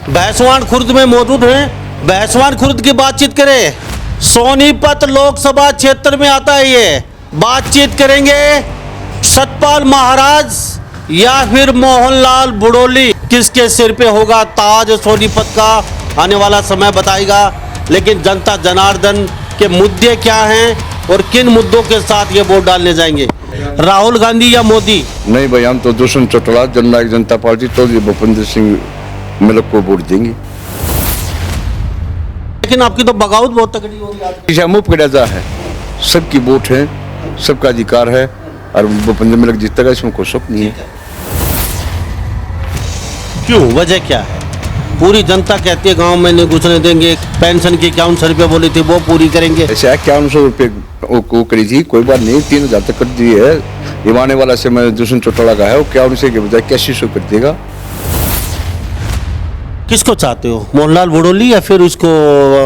भैंसवान खुर्द में मौजूद हैं। भैंसवान खुर्द की बातचीत करें। सोनीपत लोकसभा क्षेत्र में आता है ये। बातचीत करेंगे सतपाल महाराज या फिर मोहनलाल बुड़ोली, किसके सिर पे होगा ताज सोनीपत का, आने वाला समय बताएगा। लेकिन जनता जनार्दन के मुद्दे क्या हैं और किन मुद्दों के साथ ये वोट डालने जाएंगे, राहुल गांधी या मोदी? नहीं भाई, हम तो दुष्यंत चौटाला जननायक जनता पार्टी तो भूपेंद्र सिंह मिलक को वोट देंगे। लेकिन आपकी तो बगावत बहुत तगड़ी होगी। मुफ्त कड़ा है, सबकी वोट है, सबका अधिकार है और भूपेंद्र मिलक जीतेगा, इसमें कोई शक नहीं है। क्यों, वजह क्या है? पूरी जनता कहती है गांव में नहीं घुसने देंगे, पेंशन की 5100 रुपये बोली थी वो पूरी करेंगे। ऐसे 5100 रुपये वो करी थी, कोई बात नहीं, 3000 तक कर दी है। ये आने वाला समय दुष्यंत चौटाला का है, वो 5100 के बजाय 8100 कर देगा। किसको चाहते हो, मोहनलाल बुड़ोली या फिर उसको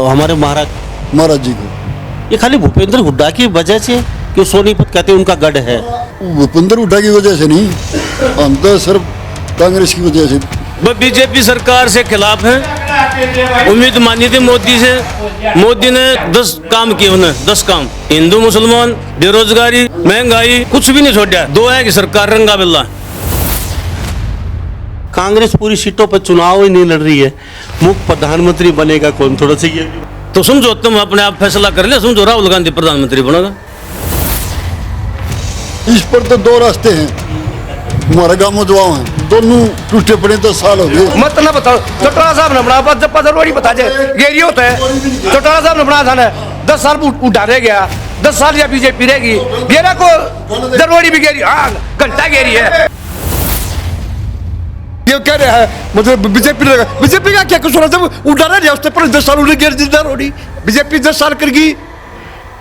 हमारे महाराज जी को? ये खाली भूपेंद्र हुड्डा की वजह से कि सोनीपत कहते हैं उनका गढ़ है? भूपेंद्र हुड्डा की वजह से नहीं, हम तो सिर्फ कांग्रेस की वजह से। वो बीजेपी सरकार से खिलाफ है। उम्मीद मानी थी मोदी से, मोदी ने 10 काम किए, उन्हें 10 काम। हिंदू मुसलमान, बेरोजगारी, महंगाई, कुछ भी नहीं छोड़ा। 2 है कि सरकार रंगा बिल्ला। कांग्रेस पूरी सीटों पर चुनाव ही नहीं लड़ रही है, मुख्य प्रधानमंत्री बनेगा कौन? थोड़ा सा ये तो समझो, तुम अपने आप फैसला कर ले, समझो राहुल गांधी प्रधानमंत्री बनेगा। इस पर तो 2 रास्ते हैं, हमारे गाँव में दुआओं हैं, दोनों टूटे पड़े 10 साल हो गए। मत ना बताओ, चौटाला साहब ने बना जब जरूरी बता जाए गेरी होता है। चौटाला साहब ने बना था ना, 10 साल उठा रह गया, 10 साल या बीजेपी रहेगी, गेरा को जरूरी भी गेरी, हाँ घंटा गेरी है। ये कह रहे हैं मतलब बीजेपी का क्या कसूर है? जब उड़ा रहा उससे पर 10 साल उन्हें गेर जरूरी, बीजेपी 10 साल कर गई,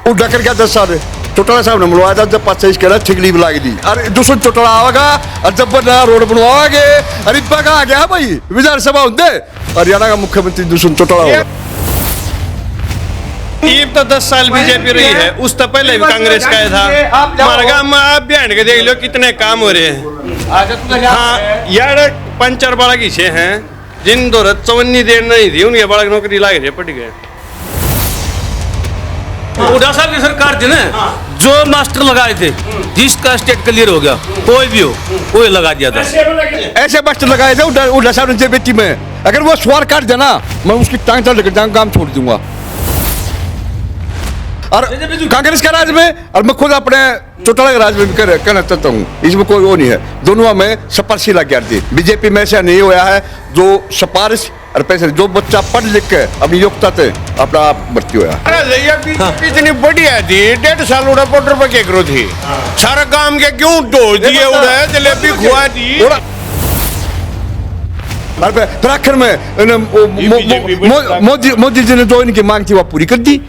उड़ा कर गया 10 साल। चौटाला साहब ने बुलवाया था, जब 5 कह रहा ठिगली भी लगी दी। अरे दुष्यंत चौटाला आवेगा और जब नया रोड बनवाओगे, अरे का आ गया भाई विधानसभा होंगे, हरियाणा का मुख्यमंत्री दुष्यंत चौटाला होगा। ये तो 10 साल बीजेपी रही है, उस तो पहले भी कांग्रेस का ही था। हमारे गाँव में आप बिहार के देख लो कितने काम हो रहे हैं। हाँ यार, पंचर बालक ही छे हैं जिन दो चवन्नी देर नहीं थी, उनके बालक नौकरी लागे थे, पट गए। हुड्डा साहब की सरकार थी ना, जो मास्टर लगाए थे, जिसका स्टेट क्लियर हो गया, कोई भी हो, कोई लगा दिया था। ऐसे मास्टर लगाए थे उड़ा साहब ने बेटी में, अगर वो सवार काट देना मैं उसकी टांग तक लेकर जाऊंगा, काम छोड़ दूंगा। और कांग्रेस का राज में और मैं खुद अपने चौटाला के राज में भी कहना चाहता हूँ, इसमें कोई वो नहीं है, दोनों में सिफारिशी लग गई। बीजेपी में ऐसा नहीं हुआ है जो सिफारिश और पैसे, जो बच्चा पढ़ लिख के अपनी योग्यता से अपना आप भर्ती हुआ। बीजेपी इतनी बढ़िया थी, 1.5 साल उड़ा बॉर्डर पर क्या करो थी, सारा काम के क्यों डोज दिए, उड़ा जलेबी खुआ दी। फिर आखिर में मोदी जी ने जो इनकी मांग थी वो पूरी कर दी।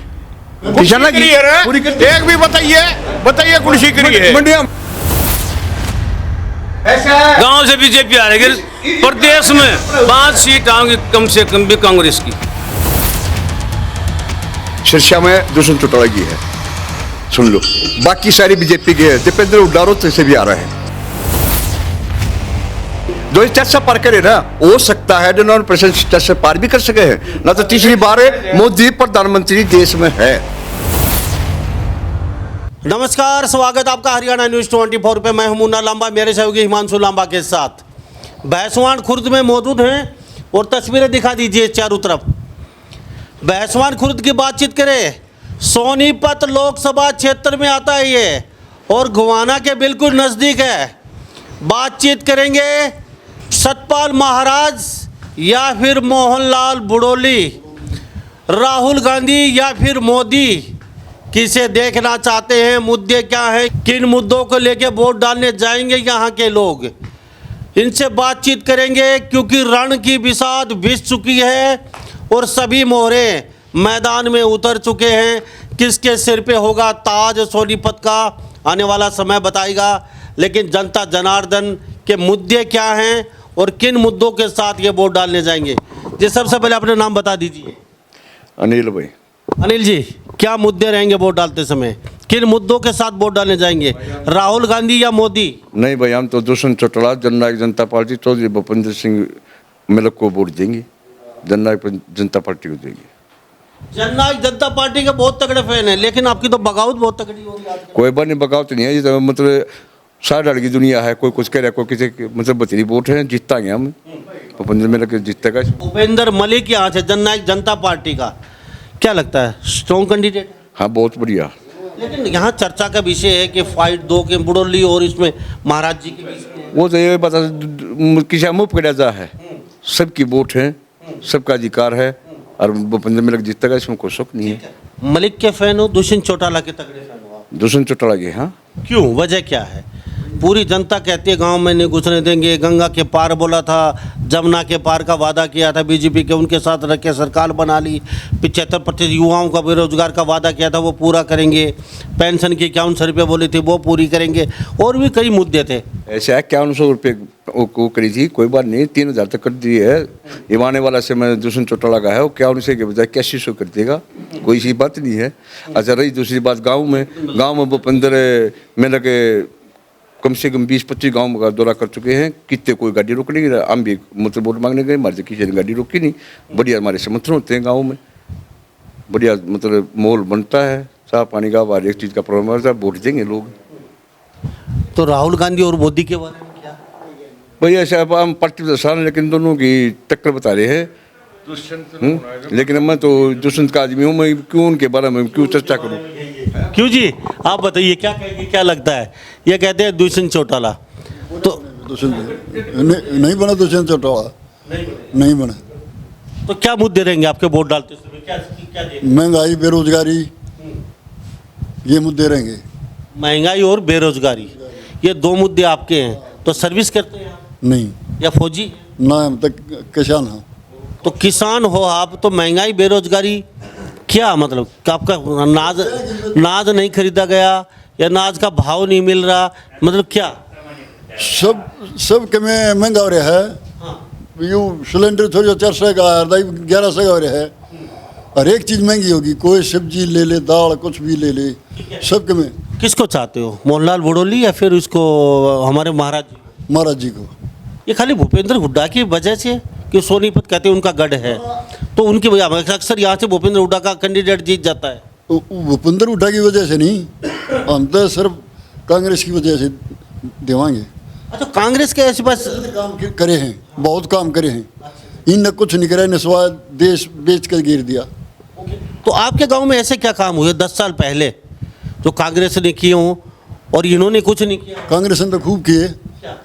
एक भी बताइए कुर्सी करी है। गांव से बीजेपी आ रही है, प्रदेश में 5 सीट आएंगी कम से कम भी कांग्रेस की। सिरसा में दुष्यंत चौटाला की है, सुन लो, बाकी सारी बीजेपी की है। दीपेंद्र हुड्डा से भी आ रहे हैं, जो इस चर्चा पार करे ना, हो सकता है 9% चर्चा पार भी कर सके हैं ना, तो तीसरी बार मोदी प्रधानमंत्री देश में है। नमस्कार, स्वागत आपका हरियाणा न्यूज 24 पे। मैं हूं मुन्ना लांबा, मेरे सहयोगी हिमांशु लांबा के साथ। भैंसवान खुर्द में मौजूद हैं और तस्वीरें दिखा दीजिए चारों तरफ। भैंसवान खुर्द की बातचीत करें। सोनीपत लोकसभा क्षेत्र में आता है ये और गोवाना के बिल्कुल नज़दीक है। बातचीत करेंगे सतपाल महाराज या फिर मोहनलाल बुड़ोली, राहुल गांधी या फिर मोदी, किसे देखना चाहते हैं, मुद्दे क्या हैं, किन मुद्दों को लेके वोट डालने जाएंगे यहाँ के लोग, इनसे बातचीत करेंगे। क्योंकि रण की बिसात बिछ चुकी है और सभी मोहरे मैदान में उतर चुके हैं। किसके सिर पे होगा ताज सोनीपत का, आने वाला समय बताएगा। लेकिन जनता जनार्दन के मुद्दे क्या हैं और किन मुद्दों के साथ ये वोट डालने जाएंगे, जी सबसे पहले अपना नाम बता दीजिए। अनिल भाई। अनिल जी, क्या मुद्दे रहेंगे वोट डालते समय, किन मुद्दों के साथ वोट डालने जाएंगे, राहुल गांधी या मोदी? नहीं भाई, हम तो दुष्यंत चौटाला जननायक जनता पार्टी तो भूपेंद्र सिंह मिलक को वोट देंगे। जननायक जनता पार्टी को देगी। जननायक जनता पार्टी के बहुत तगड़े फैन है, लेकिन आपकी तो बगावत बहुत तगड़ी हो रही है आजकल। कोई बार नहीं, बगावत नहीं है, ये तो मतलब साठ डाल की दुनिया है, कोई कुछ कह रहा है, कोई किसी मतलब बतेरी वोट है, जीतता गया हम भूपेंद्र में लगे जीतेगा। भूपेंद्र मलिक यहाँ से जननायक जनता पार्टी का क्या लगता है, स्ट्रॉन्ग कैंडिडेट? हाँ बहुत बढ़िया। लेकिन यहाँ चर्चा का विषय है कि फाइट दो के बुड़ोली और इसमें महाराज जी के बीच में। वो तो ये बता किसी मुफ्त का जा है, सबकी वोट है, सबका अधिकार है, और भूपेंद्र में लग जीतेगा, इसमें कोई शक नहीं है। मलिक के फैन हो, दुष्यंत चौटाला के तगड़े फैन हो आप? दुष्यंत चौटाला के। हाँ क्यों, वजह क्या है? पूरी जनता कहती है गांव में नहीं घुसने देंगे, गंगा के पार बोला था, जमुना के पार का वादा किया था बीजेपी के, उनके साथ रख के सरकार बना ली, 75% युवाओं का बेरोजगार का वादा किया था वो पूरा करेंगे, पेंशन की 5100 रुपये बोली थी वो पूरी करेंगे, और भी कई मुद्दे थे। ऐसे है 5100 रुपये वो करी थी, कोई बात नहीं, 3000 तक कर दी है। ये आने वाला समय दुष्यंत चौटाला का है, वो 5100 के बजाय 8100 कर देगा, कोई सी बात नहीं है। अच्छा रही दूसरी बात, गाँव में भूपेंद्र में लगे कम से कम 20-25 गांव का दौरा कर चुके हैं, कितने कोई गाड़ी रोक नहीं, हम भी मतलब वोट मांगने गए, हमारे किसी ने गाड़ी रोकी नहीं। बढ़िया हमारे समर्थन होते हैं गाँव में, बढ़िया मतलब माहौल बनता है, साफ पानी का, हर एक चीज़ का प्रॉब्लम है, वोट देंगे लोग। तो राहुल गांधी और मोदी के बारे में क्या? भाई ऐसा अब हम पार्टी दर्शान, लेकिन दोनों की टक्कर बता रहे हैं। लेकिन मैं तो दुष्यंत का आदमी हूँ, मैं क्यों उनके बारे में क्यों चर्चा करूँ? क्यों जी, आप बताइए क्या कहेंगे, क्या लगता है? ये कहते हैं दुष्यंत चौटाला तो नहीं बना दुष्यंत चौटाला, नहीं बना। तो क्या मुद्दे रहेंगे आपके वोट डालते समय? क्या देंगे? महंगाई, बेरोजगारी, ये मुद्दे रहेंगे। महंगाई और बेरोजगारी, ये दो मुद्दे आपके हैं। तो सर्विस करते हैं आप नहीं या फौजी? ना, हम तक किसान हैं। तो किसान हो आप, तो महंगाई बेरोजगारी क्या मतलब? कि आपका नाज नहीं खरीदा गया या नाज का भाव नहीं मिल रहा, मतलब क्या? सब के में महंगा हो रहा है। यूँ सिलेंडर थोड़ी 400 का 1100 का हो रहा है। हर एक चीज़ महंगी होगी, कोई सब्जी ले ले, दाल कुछ भी ले ले, सब के में। किसको चाहते हो, मोहनलाल बुड़ोली या फिर उसको हमारे महाराज जी? महाराज जी को। ये खाली भूपेंद्र हुड्डा की वजह से कि सोनीपत कहते हैं उनका गढ़ है, तो उनकी वजह अक्सर यहाँ से भूपेंद्र हुड्डा का कैंडिडेट जीत जाता है। भूपेंद्र हुड्डा की वजह से नहीं, हम तो सिर्फ कांग्रेस की वजह से देवांगे। अच्छा, कांग्रेस के ऐसे पास काम करे हैं, बहुत काम करे हैं, इनने कुछ नहीं करे, ने स्वाद देश बेच कर गिर दिया। तो आपके गांव में ऐसे क्या काम हुए 10 साल पहले जो कांग्रेस ने किए हों और इन्होंने कुछ नहीं किया? कांग्रेस ने तो खूब किए,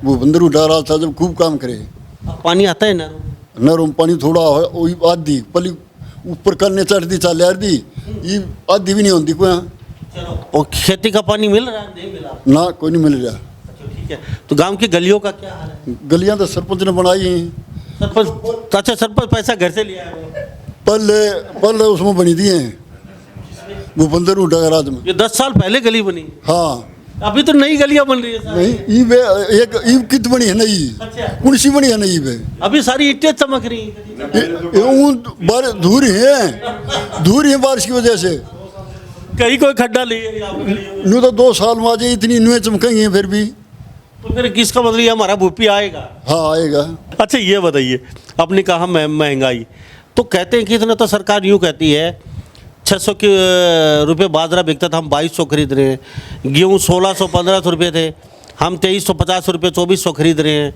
भूपेंद्र हुड्डा रहा था जब खूब काम करे। अब पानी आता है ना? नरम पानी थोड़ा है, वही आधी पली ऊपर करने चढ़ती चाले आधी, ये आधी भी नहीं होती कोई। चलो, और खेती का पानी मिल रहा है? नहीं मिला ना, कोई नहीं मिल रहा। अच्छा ठीक है। तो गांव की गलियों का क्या हाल है? गलियां तो सरपंच ने बनाई हैं। सरपंच? अच्छा, सरपंच पैसा घर से लिया है? पहले उसमें बनी दी हैं भूपेंद्र हुड्डा के राज में। ये 10 साल पहले गली बनी? हाँ, अभी तो नई गलियां बन रही है सारी। नहीं ई बे एक ई कित बनी है नई, अच्छा। कौन सी बनी है नई बे? अभी सारी ईंटें चमक रही हैं। धूल है बारिश की वजह से। कहीं कोई खड्डा नहीं है यहाँ पे? न्यू तो 2 साल में आज इतनी न्यू चमकेंगी फिर भी। तो फिर किसका मतलब ये हमारा भूपी आएगा? हाँ आएगा। अच्छा ये बताइए, आपने कहा महंगाई, तो कहते हैं कि इतना तो सरकार यूँ कहती है 600 के रुपये बाजरा बिकता था, हम 2200 खरीद रहे हैं। गेहूँ 1600-1500 रुपये थे, हम 2350 रुपये 2400 खरीद रहे हैं।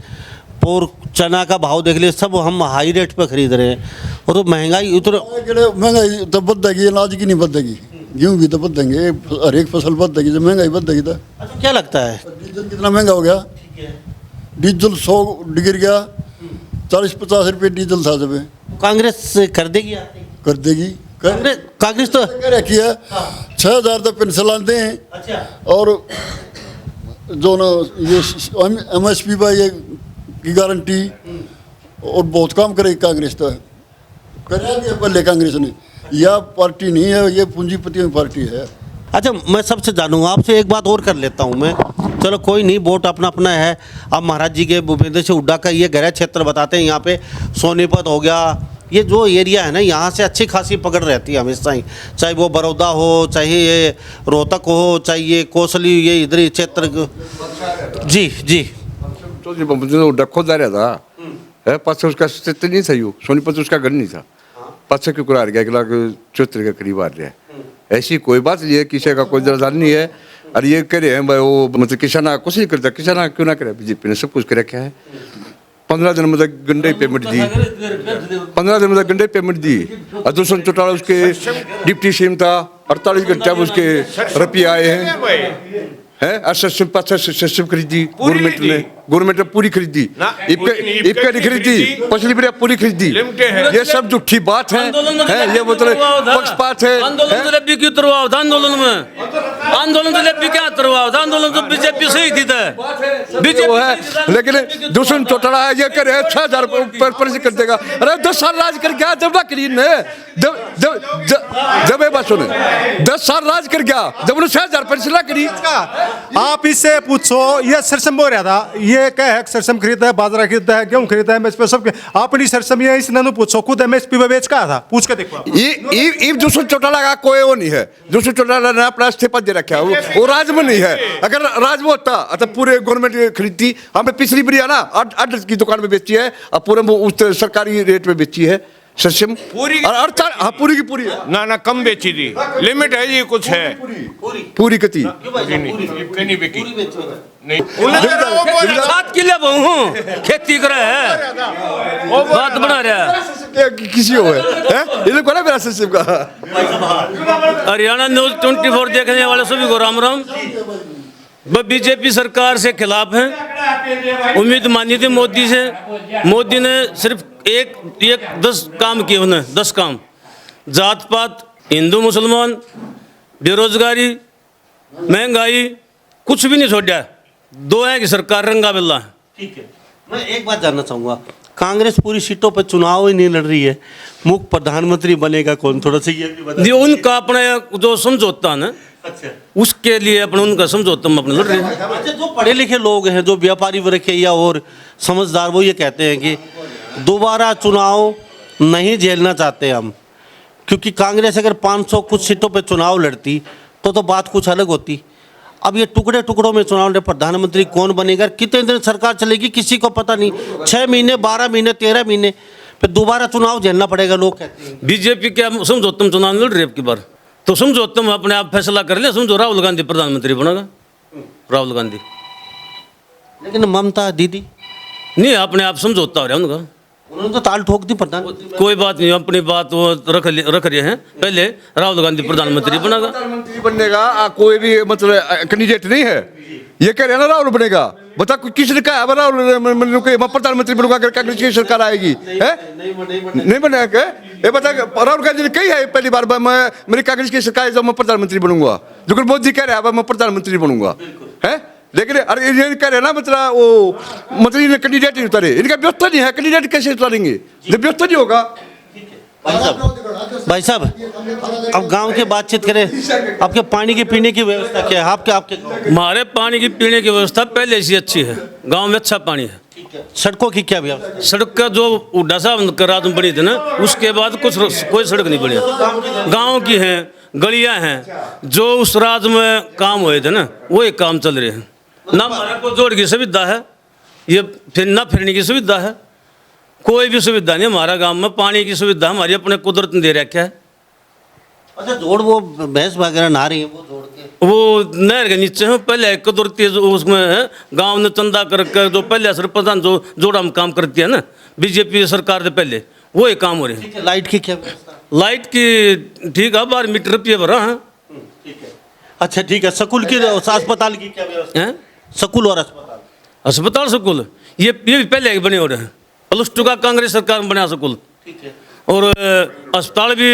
और चना का भाव देख लिए, सब हम हाई रेट पे खरीद रहे हैं। और तो महंगाई उतना महंगाई तो बढ़ेगी, अनाज की नहीं बढ़ेगी, गेहूँ भी तो बढ़ेंगे, हर एक फसल बढ़ेगी जब महंगाई बढ़ेगी तो। अच्छा क्या लगता है डीजल कितना महंगा हो गया? डीजल 100 गिर गया, 40-50 रुपये डीजल था जब। कांग्रेस कर देगी? कर देगी। कांग्रेस तो कह रखी है 6000 तक पेंशन लाते हैं। अच्छा। और जो ना ये MSP पर ये की गारंटी, और बहुत काम करेगी कांग्रेस तो। करा दिया पहले कांग्रेस ने, यह पार्टी नहीं है, ये पूंजीपतियों की पार्टी है। अच्छा, मैं सबसे जानूंगा आपसे, एक बात और कर लेता हूं मैं। चलो कोई नहीं, वोट अपना अपना है। अब महाराज जी के भूपेंद्र सिंह हुड्डा का ये गृह क्षेत्र बताते हैं, यहाँ पे सोनीपत हो गया, ये जो एरिया है ना, यहाँ से अच्छी खासी पकड़ रहती है हमेशा ही, चाहे वो बड़ौदा हो, चाहे ये रोहतक हो, चाहे ये कोसली, ये इधर ही क्षेत्र। जी जी, तो जी भूपेंद्र हुड्डा खुद आ रहा था है, पास से उसका स्थिति नहीं सही हो, सोनीपत उसका घर नहीं था, पास से क्यों हार गया, 1,74,000 के करीब हार रहा है। ऐसी कोई बात नहीं है, किसी का कोई दरदार नहीं है। और ये कह रहे हैं भाई वो मतलब किसान कुछ नहीं करता, किसान क्यों ना करे, बीजेपी ने सब कुछ कर रखा है। 15 दिन में गंडे पेमेंट दी, 15 दिन में गंडे पेमेंट दी। और 200 चौटाला उसके डिप्टी सीएम था, 48 घंटे में उसके रुपये आए हैं। सिस्टम खरीदी गवर्नमेंट ने पूरी खरीदी, इपका नहीं खरीदी, पछली बार पूरी खरीदी। ये सब झूठी बात है, ये मतलब पक्षपात है। आंदोलन तो क्यों तरवाव था आंदोलन में, आंदोलन तो क्या तरवाव था, आंदोलन तो बीजेपी सही थी वो है। लेकिन दूसरे चौटाला ये करे 6,000 पर कर देगा। अरे 10 साल राज कर गया जब जब ये बात सुने, 10 साल राज कर गया जब उन्होंने 6,000 पर करी। आप इससे पूछो, ये सरसम बोल रहा था, ये क्या है, सरसम खरीदा है, बाजरा खरीदा है, गेहूं खरीदा है, एमएसपी सब अपनी सरसम ये इसने पूछो, खुद एमएसपी में बेच का था, पूछ के देखो। ये दूसरे चौटाला का कोई वो नहीं है, दूसरे चौटाला ने अपना इस्तीफा दे रखा है, वो राज में नहीं है। अगर राज में होता तो पूरे गवर्नमेंट खरीदती। हमें पिछली बार ना 8 की दुकान में बेची है और पूरे उस सरकारी रेट में बेची है सस्यम पूरी और पूरी की पूरी ना कम बेची थी, लिमिट है ये कुछ है पूरी कती नहीं बिकी नहीं। सात किले बहु खेती करे है, बात बना रहा है किसी हो है ये कोना मेरा सस्यम का। हरियाणा न्यूज 24 देखने वाले सभी को राम राम। वह बीजेपी सरकार से खिलाफ हैं, उम्मीद मानी थी मोदी से। मोदी ने सिर्फ एक 10 काम किए, उन्हें 10 काम, जात पात, हिंदू मुसलमान, बेरोजगारी, महंगाई, कुछ भी नहीं छोड़ा। 2 है कि सरकार रंगा बिल्ला है। ठीक है, मैं एक बात जानना चाहूँगा, कांग्रेस पूरी सीटों पर चुनाव ही नहीं लड़ रही है, मुख्य प्रधानमंत्री बनेगा कौन, थोड़ा सा ये भी बता। उनका अपने जो समझौता है ना, अच्छा, उसके लिए अपने उनका समझौता हम अपने लड़ रहे हैं। अच्छा, जो पढ़े लिखे लोग हैं, जो व्यापारी वर्ग है या और समझदार, वो ये कहते हैं कि दोबारा चुनाव नहीं झेलना चाहते हम, क्योंकि कांग्रेस अगर 500 कुछ सीटों पे चुनाव लड़ती तो बात कुछ अलग होती। अब ये टुकड़े टुकड़ों में चुनाव लड़े, प्रधानमंत्री कौन बनेगा, कितने दिन सरकार चलेगी, किसी को पता नहीं। 6 महीने, 12 महीने, 13 महीने फिर दोबारा चुनाव झेलना पड़ेगा, लोग कहते हैं। बीजेपी क्या समझौता में चुनाव लड़ रही है अब की बार, तो समझौता में अपने आप फैसला कर ले। समझो राहुल गांधी प्रधानमंत्री बनेगा, राहुल गांधी, लेकिन ममता दीदी नहीं अपने आप समझौता हो रहा है उनका, उन्होंने तो ताल ठोक दी प्रधानमंत्री। कोई बात नहीं, अपनी बात वो रख रहे हैं। पहले राहुल गांधी प्रधानमंत्री बनेगा, प्रधानमंत्री बनने कोई भी मतलब कैंडिडेट नहीं है। ये कह रहे हैं ना राहुल बनेगा, बता किसने कहा राहुल प्रधानमंत्री बनूंगा अगर कांग्रेस की सरकार आएगी, है नहीं बनेगा। ये बता राहुल गांधी ने कही है पहली बार मेरी कांग्रेस की सरकार जब मैं प्रधानमंत्री बनूंगा, जो मोदी कह रहा है मैं प्रधानमंत्री बनूंगा, है। लेकिन अरे ये कह रहे हैं ना मतलब वो मतलब इन्हें कैंडिडेट नहीं उतारे, इनका व्यवस्था नहीं है, कैंडिडेट कैसे उतारेंगे जब व्यवस्था नहीं होगा। भाई साहब, अब गांव की बातचीत करें, आपके पानी की पीने की व्यवस्था क्या है आपके गाँव? हमारे पानी की पीने की व्यवस्था पहले से अच्छी है, गांव में अच्छा पानी है। सड़कों की क्या व्यवस्था? सड़क का जो उड्डा साहब रात में बनी थी ना, उसके बाद कोई सड़क नहीं बनी। गांव की हैं, गलियां हैं, जो उस रात में काम हुए थे ना, वो एक काम चल रहे हैं। ना हमारे को जोड़ की सुविधा है, ये फिर ना फिरने की सुविधा है, कोई भी सुविधा नहीं हमारा गांव में। पानी की सुविधा हमारी अपने कुदरत ने दे रखा है। अच्छा, जोड़ वो भैंस वगैरह नहा रही है, वो जोड़ के वो नहर के नीचे है, पहले कुदरती उसमें है, गांव ने चंदा करके जो पहले सरपंच जो जोड़ा में काम करती है ना बीजेपी सरकार से पहले, वो एक काम हो रहे हैं। लाइट की क्या व्यवस्था? लाइट की ठीक है, 12 मीटर रुपये भरा है। अच्छा ठीक है, स्कूल की अस्पताल की क्या व्यवस्था है? स्कूल और अस्पताल, अस्पताल स्कूल ये भी पहले ही बने हो रहे हैं। +2 का कांग्रेस सरकार में बना स्कूल, ठीक है, और अस्पताल भी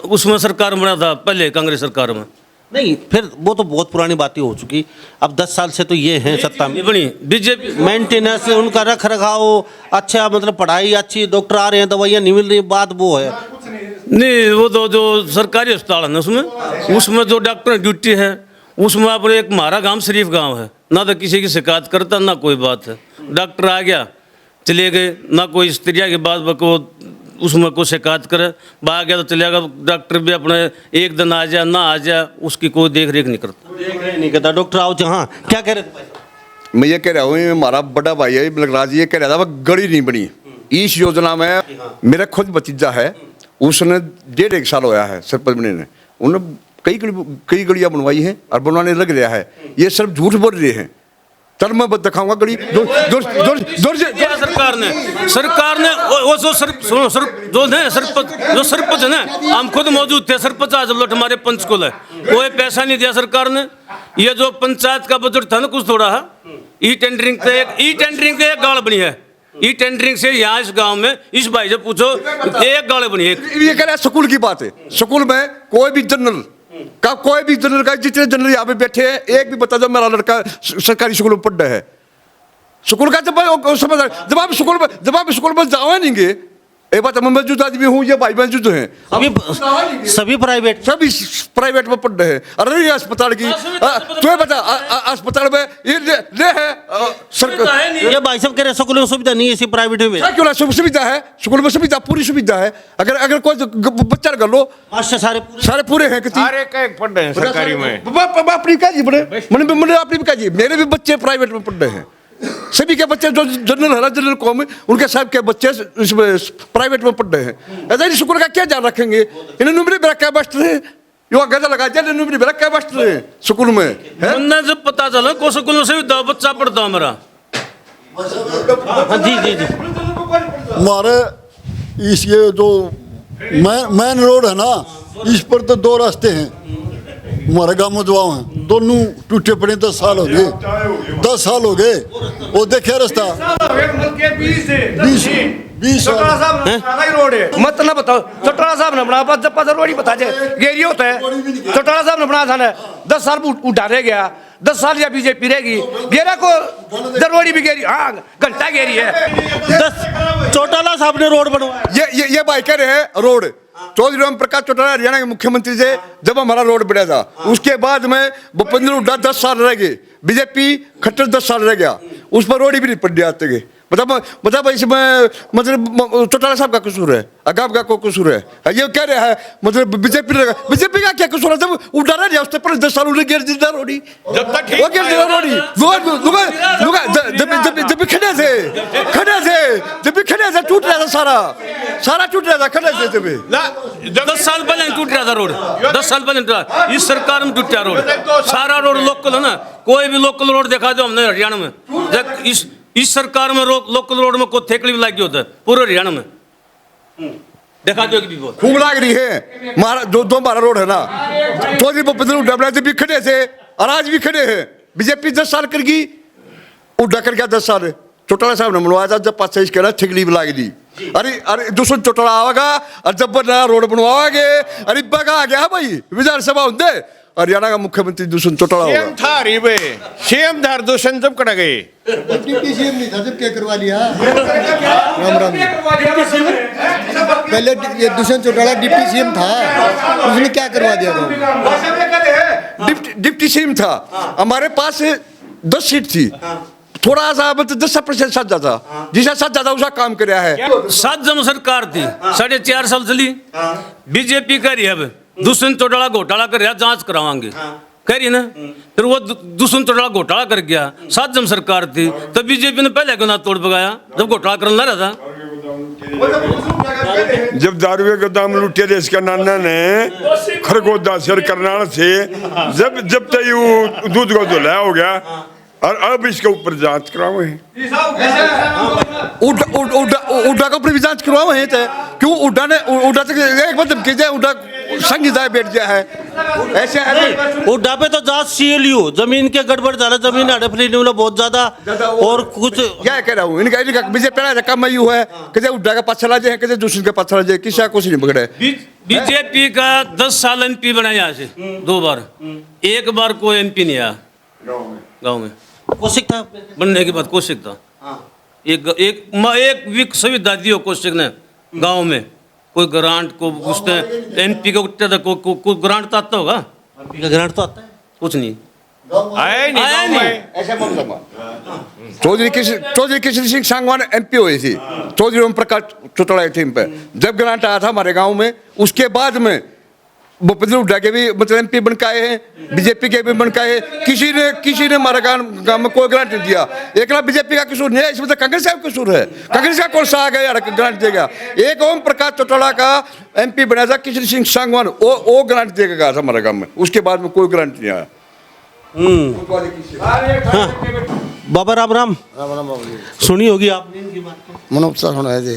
उसमें सरकार में बना था पहले कांग्रेस सरकार में। नहीं फिर वो तो बहुत पुरानी बातें हो चुकी। अब 10 साल से तो ये हैं सत्ता में, ये बनी बीजेपी। मेंटेनेंस उनका रख रखाव अच्छा, मतलब पढ़ाई अच्छी, डॉक्टर आ रहे हैं, दवाइयाँ नहीं मिल रही, बात वो है। नहीं वो तो जो सरकारी अस्पताल है ना उसमें जो डॉक्टर ड्यूटी है उसमें अपने एक हमारा गांव शरीफ गांव है ना, तो किसी की शिकायत करता ना कोई बात है। डॉक्टर आ गया चले गए, ना कोई स्त्रिया के बाद को उसमें कोई शिकायत करे, आ गया तो चलेगा। डॉक्टर भी अपने एक दिन आ जाए ना आ जाए, उसकी कोई देख रेख नहीं करता। डॉक्टर आओ जहाँ क्या कह रहे थे? मैं ये कह रहा हूँ, हमारा बड़ा भाई है राज, ये कह रहा था वह गड़ी नहीं बनी, इस योजना में मेरा खुद भतीजा है, उसने 1.5 साल होया है सरपंच बने ने, उन्होंने कई गलियां बनवाई हैं और बनवाने लग रहा है। ये सिर्फ झूठ बोल रहे हैं। चल मैं दिखाऊंगा गली सरकार ने वो जो सरपंच है ना, हम खुद मौजूद थे, सरपंच आज लोट हमारे पंचकुल है, कोई पैसा नहीं दिया सरकार ने। ये जो पंचायत का बजट था ना कुछ थोड़ा ई टेंडरिंग से एक गाड़ बनी है, ई टेंडरिंग से यहाँ इस गांव में इस भाई से पूछो एक गाड़ बनी है। ये कह रहा है स्कूल की बात है, स्कूल में कोई भी जनरल का जितने जनरल यहाँ पे बैठे हैं, एक भी बता दो मेरा लड़का सरकारी स्कूल में पढ़ रहा है। स्कूल का जब आप स्कूल में जाओ नहीं, एक बात मैं मौजूद आदमी हूँ, ये भाई मौजूद हैं, सभी प्राइवेट में पढ़ रहे हैं। अरे अस्पताल की तुम्हें पता, अस्पताल में ये है सरकार, ये भाई साहब कह रहे स्कूल में सुविधा नहीं है, इसी प्राइवेट में क्यों सुविधा है, स्कूल में सुविधा पूरी सुविधा है। अगर कोई बच्चा कर लो, मास्टर सारे पूरे हैं, पढ़ रहे हैं सरकारी में। अपनी क्या जी मैंने अपनी क्या जी, मेरे भी बच्चे प्राइवेट में पढ़ रहे हैं, सभी के बच्चे जो जनरल कौम है उनके सब के बच्चे इसमें प्राइवेट में पढ़ रहे हैं। ऐसा ही स्कूल का क्या ध्यान रखेंगे, इन्हें नुमरी बेरा क्या बस्ट रहे, यो गजा लगा दिया, नुमरी बेरा क्या बस्ट रहे स्कूल में है। जब पता चला को स्कूल में से बच्चा पढ़ता हमारा। जी हमारे इस ये जो मेन रोड है ना, इस पर तो 2 रास्ते हैं हमारे गांव में, जो हैं दोनों टूटे पड़े। 10 साल हो गए, 10 साल हो गए। वो देखिए रास्ता 20 रोड है, मत ना बताओ। चौटाला साहब ने बना, जब रोड ही बता दे गेरी होता है। चौटाला साहब ने बना था, 10 साल उठा रह गया, 10 साल या बीजेपी रहेगी, गेरा को दरवाड़ी भी गेरी, हाँ घंटा गेरी है। चौटाला साहब ने रोड बनवाया, ये भाई कह रहे हैं रोड, चौधरी राम प्रकाश चौटाला हरियाणा के मुख्यमंत्री से जब हमारा रोड बना था, उसके बाद में भूपेंद्र हुड्डा 10 साल रह गए, बीजेपी खट्टर 10 साल रह गया, उस पर रोड ही भी नहीं पड़ जाते गए। मतलब इसमें मतलब चौटाला साहब का कसूर है, अगाप का कोई कसूर है, ये कह रहा है मतलब बीजेपी का क्या कसूर है। जब उठा रहा उस पर 10 साल उन्हें गिर दिया रोडी, जब तक वो गिर दिया रोडी, जब खड़े थे टूट रहा था, सारा टूट रहा था, खड़े थे जब 10 साल पहले टूट रहा था रोड, 10 साल पहले इस सरकार में टूटा रोड, सारा रोड लोकल है ना, कोई भी लोकल रोड देखा दो हमने हरियाणा में। इस सरकार में लोकल रोड में कोई थेकड़ी भी लगी होता है पूरे हरियाणा में, देखा दो भी बहुत खूब लाग रही है। दो हमारा रोड है ना, चौधरी भूपेंद्र हुड्डा भी खड़े थे और आज भी खड़े हैं। बीजेपी 10 साल करेगी, हुड्डा कर गया 10 साल। चौटाला साहब ने बनवाया था, जब 5 कह रहा ठिकली भी लाग दी। अरे दूसरा चौटाला आवेगा और जब नया रोड बनवाओगे, अरे बगा आ गया भाई विधानसभा होंगे, हरियाणा का मुख्यमंत्री दूषण चौटाला होगा। सीएम था दूषण जब कटा गए, डिप्टी सीएम नहीं था जब क्या करवा लिया। राम पहले ये दूषण चौटाला डिप्टी सीएम था, उसने क्या करवा दिया था? डिप्टी सीएम था, हमारे पास 10 सीट थी, थोड़ा सा मतलब 10% साथ जाता, जिसका साथ जाता उसका काम कर रहा है। 7 जम सरकार थी, 4.5 साल चली, बीजेपी कह रही है अब दूषण चौटाला घोटाला कर रहा, जांच करावांगे कह रही ना, फिर वो दूषण चौटाला घोटाला कर गया। 7 जम सरकार थी, तो बीजेपी ने पहले क्यों ना तोड़ पकाया जब घोटाला करने लग रहा था। जब दारू के गोदाम लुटे थे इसका नाना ने खरगोदा सर करनाल से, जब तक वो दूध को धुलाया हो गया और अब इसके ऊपर जांच कराओ है। उड्डा का ऊपर भी जांच करवाओ है, क्यों उड्डा तक एक बार धमकी जाए, उड्डा संगीता बैठ गया है, ऐसे है। उड्डा पे तो जांच CLU जमीन के गड़बड़ ज्यादा, जमीन हड़प लेने वाला बहुत ज्यादा, और कुछ क्या कह रहा हूँ इनका बीजेपी पहला रकम में यू है कि उड्डा का पास चला जाए, कि दूसरे का पास चला जाए, किसी का कुछ नहीं पकड़े। बीजेपी का 10 साल MP बना यहाँ से 2 बार, एक बार कोई MP नहीं आया गाँव में। कौशिक था बनने के बाद, कौशिक था, एक वीक सुविधा दी हो कौशिक ने गांव में। कोई ग्रांट को उसने MP का उठता था, कोई ग्रांट तो आता होगा, ग्रांट तो आता है, कुछ नहीं आया नहीं। चौधरी किशन सिंह सांगवान MP हुई थी, चौधरी ओम प्रकाश चौटाला टीम पे जब ग्रांट आया था हमारे गांव में, उसके बाद में भूपेंद्र हुड्डा के भी मतलब MP बन के आए हैं, बीजेपी के भी बन के आए हैं। किसी ने हमारे गाँव में कोई ग्रांट नहीं दिया। एक ना बीजेपी का कसूर नहीं है, इसमें तो कांग्रेस का कसूर है। कांग्रेस का कौन सा आ गया यार ग्रांट देगा? एक ओम प्रकाश चौटाला का MP बनाया था किशन सिंह सांगवान, वो ग्रांट देगा था हमारे गाँव में, उसके बाद में कोई ग्रांट नहीं आया। बाबा राम राम सुनी होगी आपने इनकी बात तो। मनोज सर होना है जी।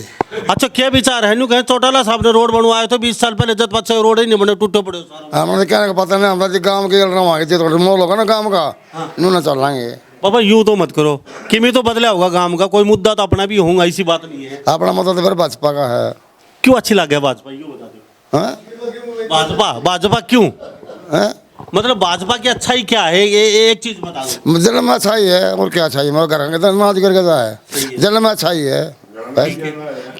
अच्छा क्या विचार है? कहें चौटाला साहब ने रोड बनवाए थे 20 साल पहले, जब बच्चे रोड ही नहीं बने, टूटे पड़े सारा। हमारे कहने का पता नहीं, हमारे गांव के वहाँ के थोड़े मोल होगा ना गांव का, इन्होंने चल लेंगे। बाबा यूं तो मत करो, किमी तो बदला होगा गांव का, कोई मुद्दा तो अपना भी होगा, ऐसी बात नहीं है। अपना मतलब तो फिर भाजपा का है। क्यों अच्छी लगे भाजपा, यूं बता दो। हाँ? भाजपा क्यों? हैं? मतलब भाजपा की अच्छाई क्या है, ये एक चीज बता दो। जल में अच्छा ही है, और क्या अच्छा ही, मेरे घर के तो नाच करके है, जल में अच्छा ही है,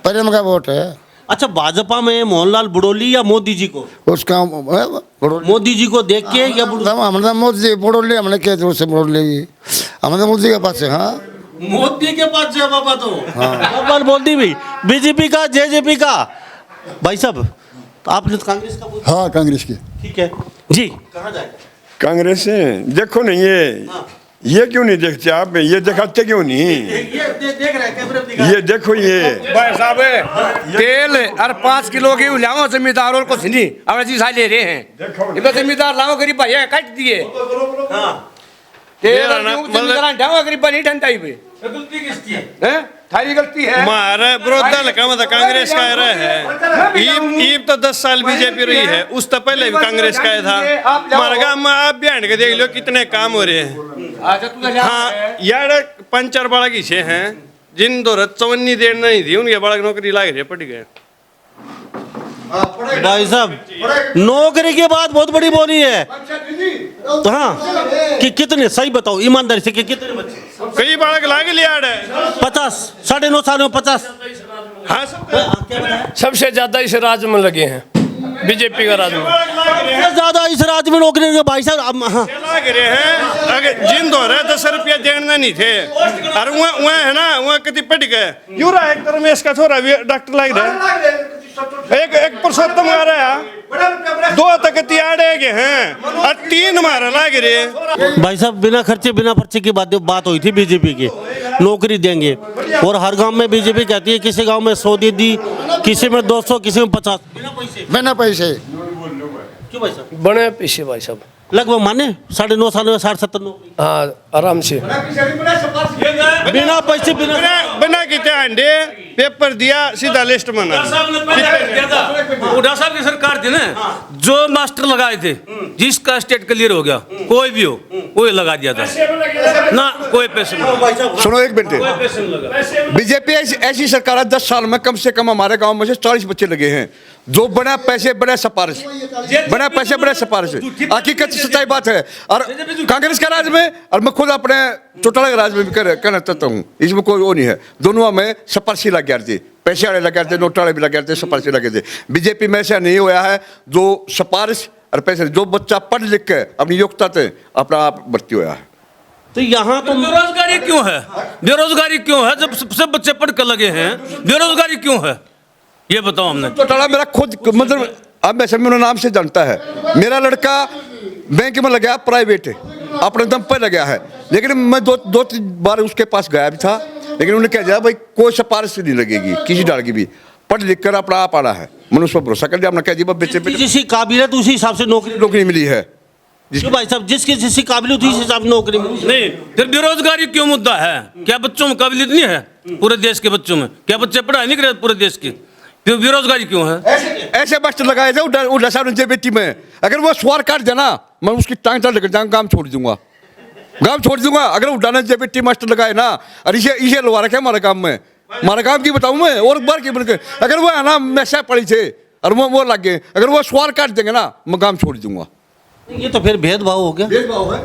प्रेम का वोट है। अच्छा भाजपा में मोहनलाल बुड़ोली या मोदी जी को? उसका मोदी जी को देख के या हमने मोदी बोल लिया, हमने क्या जोर से बोल ली, हमने मोदी के पास से। हाँ मोदी के पास है बाबा तो। हाँ मोदी भी, बीजेपी का, जेजेपी का। भाई साहब आपने तो कांग्रेस का पूछा। हाँ कांग्रेस की। ठीक है जी, कहाँ जाए? कांग्रेस है, देखो नहीं ये क्यों नहीं देखते आप? ये दिखाते क्यों नहीं? देख रहे हैं कैमरे में दिखा। ये देखो ये भाई साहब तेल और 5 किलो की लाओ जमींदार और कुछ नहीं, अब जी ले रहे हैं। इधर जमींदार लाओ गरीब भाई काट दिए। तेल जमींदार ढाओ गरीब नहीं ठंडा ही पे। गलती किसकी है? थारी गलती है। हमारा विरोध दल का मतलब कांग्रेस का रहा है। ईब तो 10 साल बीजेपी रही है, उस तो पहले भी कांग्रेस का था। हमारे गाँव में आप बिहार के देख लो कितने काम हो रहे हैं। हाँ यार पंचर बाड़ा की छे हैं, जिन दो चवन्नी देर नहीं थी उनके बाड़ा नौकरी लाग रही पड़ गए। भाई साहब नौकरी की बात बहुत बड़ी बोली है। तो हाँ कि कितने, सही बताओ ईमानदारी से, कि कितने बच्चे? कई बालक लागे लिया है 50, 9.5 साल में 50। हाँ सब सबसे ज्यादा इस राज्य में लगे हैं, बीजेपी का राज में सबसे ज्यादा इस राज्य में नौकरी के। भाई साहब हाँ। लाग रहे हैं, अगर जिन दो रहे 10 रुपया देना नहीं थे और वहाँ है ना, वहाँ कितनी पड़ गए। यूँ रहा एक तरह में इसका थोड़ा डॉक्टर लाग रहा है, एक पुरुषोत्तम आ रहा है, 2 तक तियाड़े के हैं और 3 मारा लाग रहे। भाई साहब बिना खर्चे बिना पर्चे की बात हुई थी बीजेपी की, नौकरी देंगे। और हर गांव में बीजेपी कहती है, किसी गांव में 100 दे दी, किसी में 200, किसी में 50, बिना पैसे। क्यों भाई साहब? बने पीछे भाई साहब, लगभग माने 9.5 साल में 60-70 नौकरी हाँ आराम से। बिना पैसे बिना कितने अंडे पेपर दिया सीधा लिस्ट बना। हुड्डा साहब की सरकार थी ना, जो मास्टर लगाए थे, जिसका स्टेट क्लियर हो गया, कोई भी हो वो लगा दिया था ना, कोई पैसे नहीं। सुनो एक मिनट, बीजेपी ऐसी सरकार है 10 साल में कम से कम हमारे गांव में से 40 बच्चे लगे हैं। जो बड़ा पैसे बड़े सिफारिश, बड़ा पैसे बड़े सिफारिश, हकीकत सच्चाई बात है। और कांग्रेस का राज में, और मैं खुद अपने चौटाला के राज में भी कहना चाहता हूँ, इसमें कोई वो नहीं है। दोनों में सिफारिशी लग गए थे, पैसे वाले लग गए थे, नोट वाले भी लग गए थे, सिफारिशी लगे थे। बीजेपी में ऐसा नहीं हुआ है, जो सिफारिश और पैसे, जो बच्चा पढ़ लिख के अपनी योग्यता से अपना आप भर्ती हुआ है। तो यहाँ तो बेरोजगारी क्यों है? बेरोजगारी क्यों है जब सब बच्चे पढ़ कर लगे हैं? बेरोजगारी क्यों है ये बताओ हमने। चौटाला मेरा खुद मतलब अब वैसे मेरा नाम से जानता है, मेरा लड़का बैंक में लगा प्राइवेट, अपने दम पर लगा है। लेकिन मैं दो 3 बार उसके पास गया भी था, लेकिन उन्होंने कह दिया भाई कोई सिफारिश नहीं लगेगी किसी डाल की भी, पढ़ लिख कर अपना आप आना है। मैंने उस पर भरोसा कर दिया, अपना कह दिया बेचे जिसकी काबिलियत उसी हिसाब से नौकरी मिली है। जिसको भाई साहब जिसकी जिसकी काबिलियत उसी हिसाब से नौकरी मिली नहीं, फिर बेरोजगारी क्यों मुद्दा है? क्या बच्चों में काबिलियत नहीं है? पूरे देश के बच्चों में क्या बच्चे पढ़ाई नहीं करे पूरे देश की? फिर बेरोजगारी क्यों है? ऐसे मास्टर लगाए थे उड्डा साहब ने बेटी में, अगर वो स्वार काट देना मैं उसकी टांग तक लेकर जाऊंगा, काम छोड़ दूंगा, काम छोड़ दूंगा। अगर उड्डा ने बेटी मास्टर लगाए ना, और इसे लगा रखे हमारे काम में, हमारे काम की बताऊं मैं, और बार की बनकर अगर वो है ना मैसा पड़ी थे और वो लग गए, अगर वो स्वार काट देंगे ना मैं काम छोड़ दूंगा। ये तो फिर भेदभाव हो गया।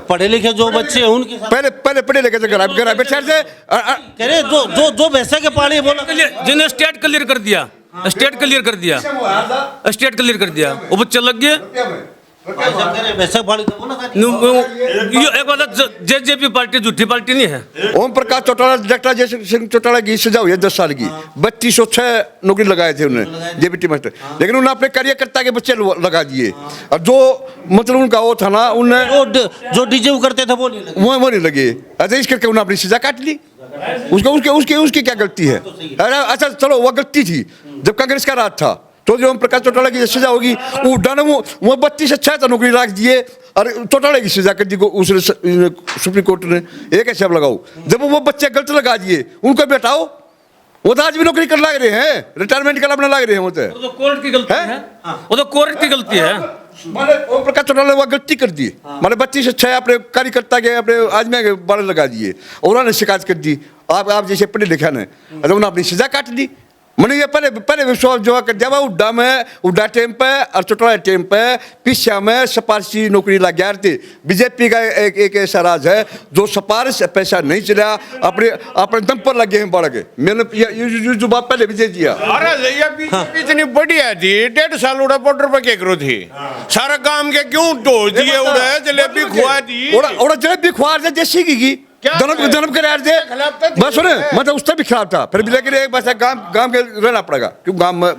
पढ़े लिखे जो बच्चे हैं उनके पहले पढ़े लिखे थे ग्रामीण शहर से कह रहे जो वैसे के पाले बोला, जिन्हें स्टेट क्लियर कर दिया, स्टेट क्लियर कर दिया, स्टेट क्लियर कर दिया, वो बच्चे लग गए। भाई साहब कह रहे हैं, वैसे फाड़ी तो बोला था ये एक बात जेजेपी पार्टी झूठी पार्टी नहीं है। ओम प्रकाश चौटाला डॉक्टर जय सिंह चौटाला की सजा हुई है 10 साल की, 3206 नौकरी लगाए थे उन्होंने जेबीटी मास्टर, लेकिन उन्होंने अपने कार्यकर्ता के बच्चे लगा दिए। और जो मतलब उनका वो था ना, उन्हें जो डीजे करते थे वो नहीं लगे। वो नहीं लगे। अच्छा इस करके उन्होंने अपनी सजा काट ली। उसकी क्या गलती है? अरे अच्छा चलो वो गलती थी जब कांग्रेस का राज था, तो जो ओम प्रकाश चौटाला की सजा होगी वो डाने वो 32 से 6 नौकरी रख दिए और चौटाला की सजा कर दी उसने सुप्रीम कोर्ट ने। एक ऐसे अब लगाओ जब वो बच्चे गलत लगा दिए उनको बैठाओ, वो तो आज भी नौकरी कर लग रहे हैं, रिटायरमेंट का अपना लग रहे हैं। वो तो कोर्ट की गलती है, वो तो कोर्ट की गलती है। माने ओम प्रकाश चौटाला वो गलती कर दी, माने 32 से 6 अपने कार्यकर्ता के अपने आदमी के बारे लगा दिए और उन्होंने शिकायत कर दी। आप जैसे पढ़े लिखा ने, उन्होंने अपनी सजा काट दी। मैंने ये पहले विश्वास जो कर दिया उड्डा में उड्डा टेम पे और चौटाला टेम पे पीछा में सिफारशी नौकरी लग गया थे। बीजेपी का एक ऐसा राज है जो सिफारिश पैसा नहीं चला, अपने दम पर लगे हैं बढ़ के। मैंने ये जो बात पहले विजय दिया। अरे ये बीजेपी इतनी बढ़िया थी, 1.5 साल उड़ा बॉर्डर पर क्या करो थी, सारा काम के क्यों ढो दिए, उड़ा जलेबी खुआ दी, उड़ा जलेबी खुआ दे जैसी की जन्म करार दे बस सुने, मतलब उससे भी खराब था। फिर भी लेकिन एक बात है, गांव के रहना पड़ेगा क्यों गांव में,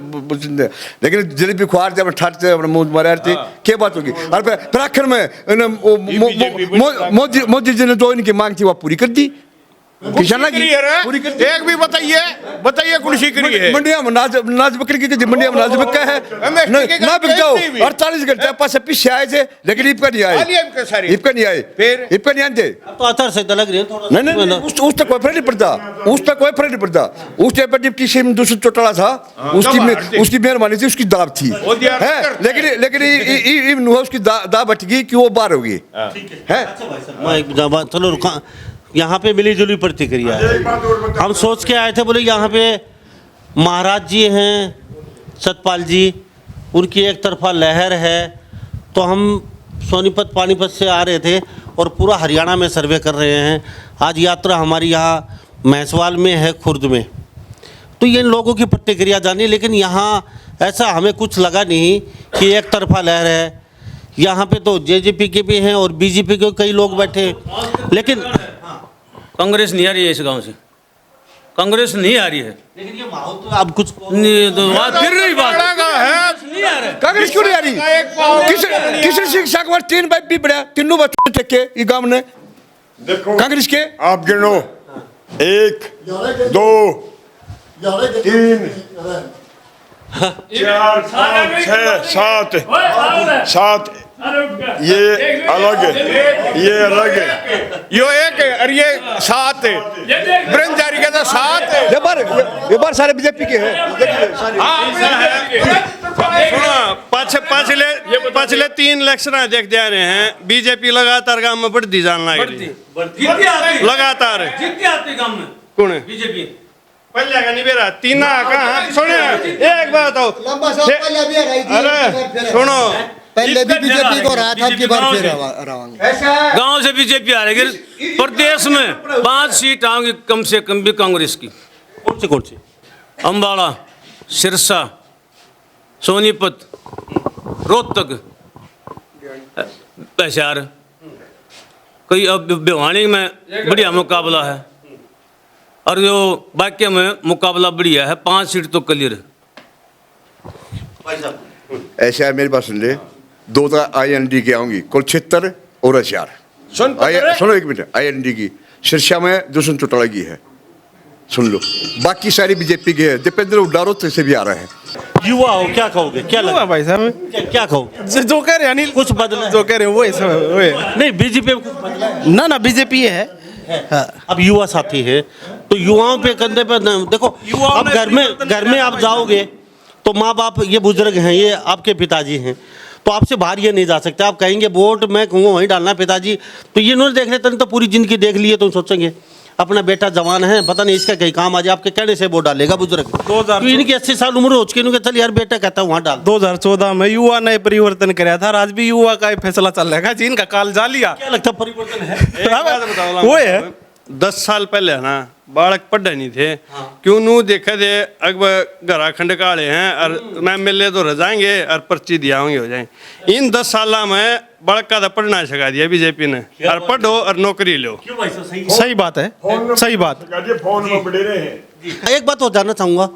लेकिन जलेबी खुआर थे अपने ठाट से अपने मुंह मारे थे, क्या बात होगी। और फिर आखिर में मोदी जी ने जो इनकी मांग थी वो पूरी कर दी। किसाना की पूरी कर दी। एक भी बताइए कौन सी करी है? मंडिया में नाज बकरी की मंडिया में नाज बिका है ना बिक जाओ। 48 घंटे पास पीछे आए थे लेकिन ईप का नहीं आए, ईप का नहीं आए, फिर ईप का नहीं आते। तो आचार संहिता लग रही है थोड़ा। नहीं उस तक कोई फर्क नहीं पड़ता, उस तक कोई फर्क नहीं पड़ता। उस टाइम पर डिप्टी सीएम दूसरे चौटाला था, उसकी मेहरबानी थी, उसकी दाब थी है, लेकिन उसकी दाब हट गई कि वो बाहर हो गई है। मैं एक चलो रुका, यहाँ पे मिली जुली प्रतिक्रिया है। हम सोच के आए थे, बोले यहाँ पे महाराज जी हैं सतपाल जी, उनकी एक तरफा लहर है, तो हम सोनीपत पानीपत से आ रहे थे और पूरा हरियाणा में सर्वे कर रहे हैं। आज यात्रा हमारी यहाँ महसवाल में है, खुर्द में, तो ये लोगों की प्रतिक्रिया जानी, लेकिन यहाँ ऐसा हमें कुछ लगा नहीं कि एक तरफा लहर है। यहाँ पे तो जेजेपी के भी हैं और बीजेपी के कई लोग बैठे, लेकिन कांग्रेस नहीं आ रही है इस गांव से, कांग्रेस नहीं आ रही है। लेकिन ये माहौल तो अब कुछ नहीं तो बात फिर नहीं बात है। कांग्रेस क्यों नहीं आ रही? किशन सिंह सागवान 3 भाई भी बड़ा, तीनों बच्चे टेके ये गांव ने कांग्रेस के। आप गिनो 1 2 3 4 5 6 7 ये अलग है, ये अलग है, यो एक है और ये 7 है, ब्रह्म जारी का 7 है। ये बार सारे बीजेपी के हैं। सुनो पिछले 3 इलेक्शन देख जा रहे हैं, बीजेपी लगातार गांव में बढ़ती जान लगी, लगातार गांव में कौन है बीजेपी पहले का नहीं बेरा तीना कहाँ सुने एक बात हो। अरे सुनो पहले भी बीजेपी को रहा था, की बार फिर गांव से बीजेपी आ रही है। प्रदेश में 5 सीट आएंगी कम से कम भी कांग्रेस की। कौन सी? अम्बाला, सिरसा, सोनीपत, रोहतक, हिसार, कई अब भिवानी में बढ़िया मुकाबला है और जो बाकी में मुकाबला बढ़िया है। 5 सीट तो क्लियर है। ऐसा है मेरी बात सुन ले, 2 तो IND की आऊंगी, कुल 76 और हिसार। सुनो एक मिनट, IND की सिरसा में दुष्यंत चौटाला की है, सुन लो। बाकी सारी बीजेपी के है, दीपेंद्र उड्डारो से भी आ रहे हैं। युवा हो, क्या कहोगे? क्या लगता भाई साहब क्या कहोगे? जो कह रहे हैं कुछ बदला है? जो कह रहे हैं वो है नहीं, बीजेपी में कुछ बदला है? ना बीजेपी है। अब युवा साथी है तो युवाओं पे कंधे पे देखो, अब घर में आप जाओगे तो माँ बाप ये बुजुर्ग हैं, ये आपके पिताजी हैं, तो आपसे बाहर ये नहीं जा सकते। आप कहेंगे वोट मैं कहूँगा वहीं डालना पिताजी, तो ये इन्होंने देख लेते तो पूरी जिंदगी देख लिए, तो सोचेंगे अपना बेटा जवान है, पता नहीं इसका कहीं काम आ जाए, आपके कहने से वोट डालेगा बुजुर्ग। तो इनकी 80 साल उम्र हो चुकी है, चल यार बेटा कहता है वहाँ डाल। 2014 में युवा ने परिवर्तन कराया था, आज भी युवा का फैसला चल रहा है, जिनका काल जा लिया। क्या लगता है परिवर्तन है? वो है 10 साल पहले है ना, बालक पढ़े नहीं थे क्यों नू देखे थे अकबर घरा खंड काले हैं और मैं मिले तो रजाएंगे और पर्ची दिया होंगे हो जाए। इन 10 साल में बालक का पढ़ना सिखा दिया बीजेपी ने, और पढ़ो और नौकरी लो। सही बात है, सही बात। फोन में बड़े रहे हैं। एक बात और जानना चाहूंगा,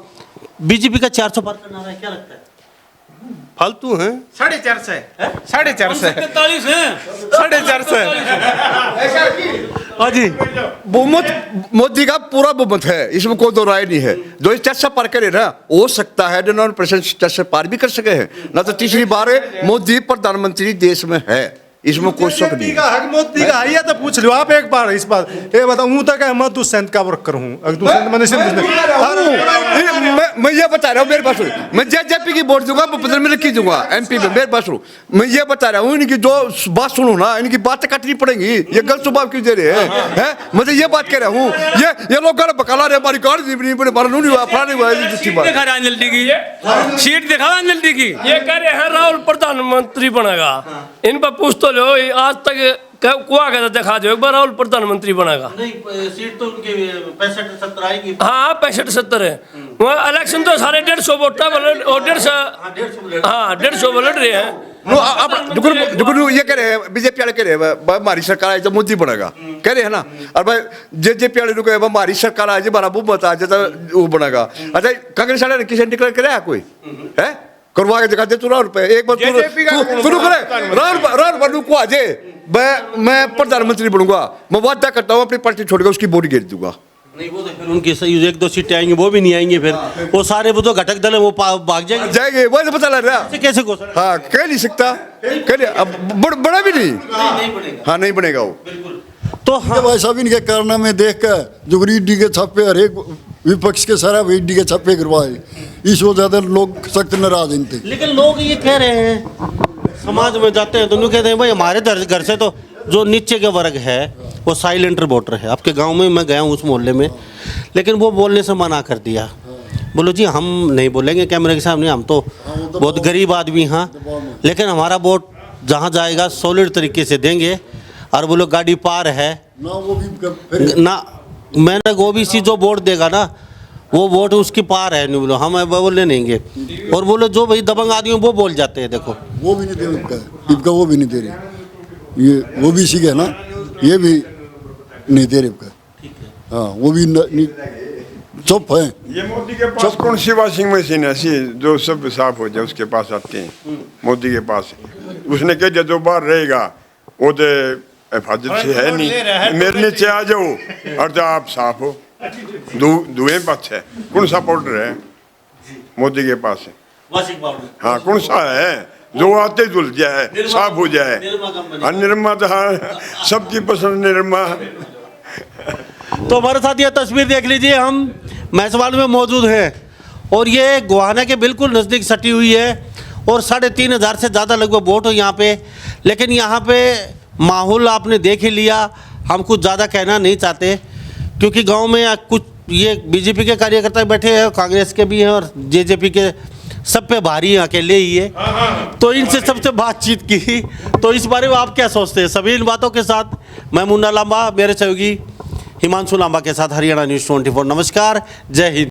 बीजेपी का 400 पार का नारा है, क्या लगता है? फालतू हैं। 450 है, 450 है, 43 है, 450 है। हाँ जी, बहुमत मोदी का पूरा बहुमत है, इसमें कोई दो राय नहीं है। जो इस चर्चा पार करे ना, हो सकता है 99% चर्चा पार भी कर सके हैं ना, तो तीसरी बार मोदी प्रधानमंत्री देश में है, इसमें कोई शक नहीं है। मोदी का है तो पूछ लो आप एक बार इस बात। ये बताऊं हूं तक मैं दुष्यंत का वर्कर हूं, मैं ये बता रहा हूँ, मेरे पास सुनो, मैं जेजेपी की वोट दूंगा, मैं लिखी दूंगा एमपी में, मेरे पास सुनो। मैं ये बता रहा हूँ, इनकी जो बात सुनो ना, इनकी बातें काटनी पड़ेंगी। ये गलत स्वभाव क्यों दे रहे हैं? मैं तो ये बात कह रहा हूँ, ये लोग बकला रहे, हमारी कार नहीं बड़े बार नहीं हुआ, फलाने हुआ, सीट दिखा जल्दी की। ये कह रहे हैं राहुल प्रधानमंत्री बनेगा, इन पर पूछ तो लो, आज तक कुआ कहता दिखा दो एक बार राहुल प्रधानमंत्री बनेगा। नहीं सीट तो उनके 65-70 आएगी। हाँ 65-70 है, वहाँ इलेक्शन तो सारे 150 वोट और 150, हाँ 150 वोट रहे हैं। ये कह रहे हैं, बीजेपी वाले कह रहे हैं हमारी सरकार आए तो मोदी बनेगा, कह रहे हैं ना। और भाई जेजेपी वाले लोग हमारी सरकार आए हमारा बहुमत आ जाता वो बनेगा। अच्छा कांग्रेस वाले ने किसी ने डिक्लेयर कराया कोई है? करवा के दिखा दे तू राहुल पे एक बार शुरू करे राहुल को आजे मैं प्रधानमंत्री बनूंगा, मैं वादा करता हूँ अपनी पार्टी छोड़कर उसकी बोरी घेर दूंगा। नहीं वो तो फिर उनकी सही 1-2 सीटें आएंगी, वो भी नहीं आएंगे, फिर वो सारे वो तो घटक दल है, वो भाग जाएंगे। वैसे पता लग रहा कैसे घोषणा? हाँ कह नहीं सकता, बड़ा भी नहीं, हाँ नहीं बनेगा वो। तो हाँ भाई साहब इनके कारनामे देख कर जुगरी ईडी के छापे, हर एक विपक्ष के सारा ईडी के छापे करवाए, इस वजह से लोग सख्त नाराज इनते। लेकिन लोग ये कह रहे हैं, समाज में जाते हैं तो उन्हें कहते हैं भाई हमारे घर से तो जो नीचे के वर्ग है वो साइलेंट वोटर है। आपके गांव में मैं गया हूँ उस मोहल्ले में, लेकिन वो बोलने से मना कर दिया। बोलो जी हम नहीं बोलेंगे कैमरे के सामने, हम तो बहुत गरीब आदमी हैं, लेकिन हमारा वोट जहाँ जाएगा सॉलिड तरीके से देंगे। और बोलो गाड़ी पार है ना, वो भी ना, मैंने ओबीसी जो वोट देगा ना वो वोट उसकी पार है, नहीं बोलो हम बोलने नहीं देंगे। और बोलो जो भाई दबंग आदमी वो बोल जाते हैं, देखो वो भी नहीं दे इनका वो भी नहीं दे रहे, ये वो भी सीखे ना, ये भी नहीं दे रहे इनका। हाँ वो भी चुप है। ये मोदी के पास कौन सी वॉशिंग मशीन ऐसी जो सब साफ हो जाए उसके पास आते हैं? मोदी के पास उसने कह दिया जो बाहर रहेगा वो तो हिफाजत से है नहीं, मेरे नीचे आ जाओ और तो आप साफ हो। धुएं पक्ष है, कौन सा पाउडर है मोदी के पास है? हाँ कौन सा है जो आते धुल जाए साफ हो जाए? हाँ निरमा तो हाँ सबकी पसंद निरमा। तो हमारे साथ ये तस्वीर देख लीजिए, हम महसवाल में मौजूद हैं और ये गोहाना के बिल्कुल नज़दीक सटी हुई है और 3500 से ज़्यादा लगभग वोट हो यहाँ पे। लेकिन यहाँ पे माहौल आपने देख ही लिया, हम कुछ ज़्यादा कहना नहीं चाहते क्योंकि गांव में कुछ ये बीजेपी के कार्यकर्ता बैठे हैं, कांग्रेस के भी हैं और जेजेपी के, सब पे भारी अकेले ही है। तो इनसे सबसे बातचीत की, तो इस बारे में आप क्या सोचते हैं? सभी इन बातों के साथ मैं मुन्ना लांबा, मेरे सहयोगी हिमांशु लांबा के साथ हरियाणा न्यूज़ 24। नमस्कार, जय हिंद।